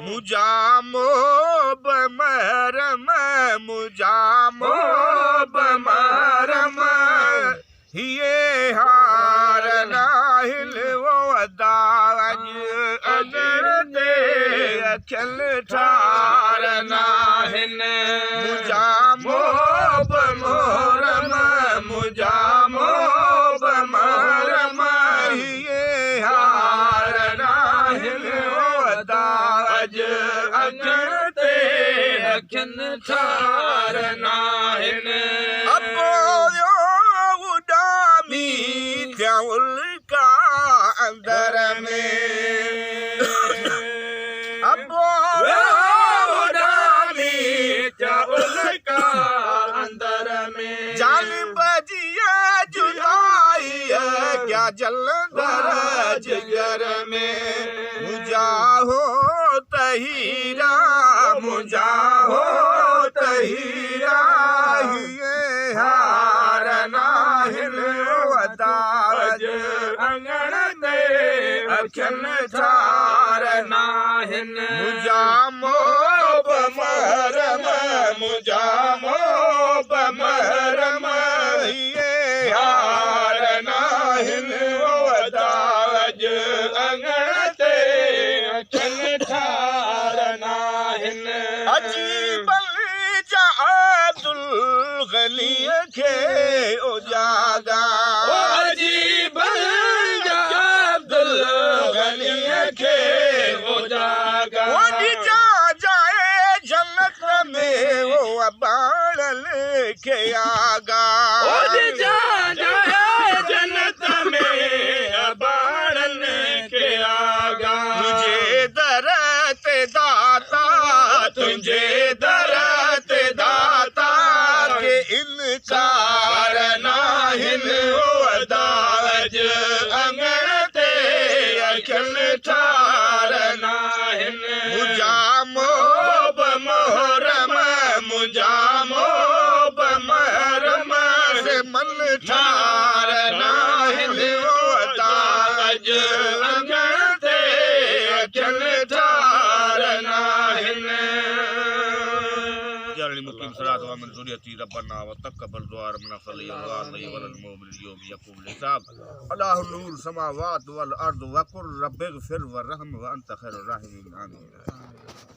मुजामो बमरम मुजामो बमरम ये हार नाहिल वो दाज अजर दे अचल ठार नाहिन मुजामो बमरम मुजामो बमरम ये हार नाहिल वो दाज अजर दे अचल ठार नाहिन उल्का अंदर में उल्का अंदर में जान बजिया जुदाई क्या जलंधर जिगर में मुझा हो तहीरा मुझा हो तहीरा ये हार नाहिल अंगण दे अखन ठार नाहिन मुजामो बमरम मुजामो बमरम ये हार नाहिन वदाज अंगण दे अखन ठार नाहिन अजीब अब्दुल गनी खे उजागा बाणल के आगा जन्नत में बाणल के आगा तुझे दरत दाता तुझे दरत दाता के इनकार नाहिन दाज अंगण ते अखिल ठार नाहिन मुजामो बमोहरम मुजामो बमरम से मन ठार नाहिन ताज अंगण ते अचल ठार नाहिन जल्ली मुकीम सलात व मन ज़ुरियती रब्बना व तक़ब्बल दुआ रब्बना सल्लल्लाहु अलैहि व सल्लम यौम यक़ूम हिसाब अल्लाहु नूर समावात वल अर्द व कुर रब्बिग़फिर व रहम व अंत खैरुर राहिमीन आमीन।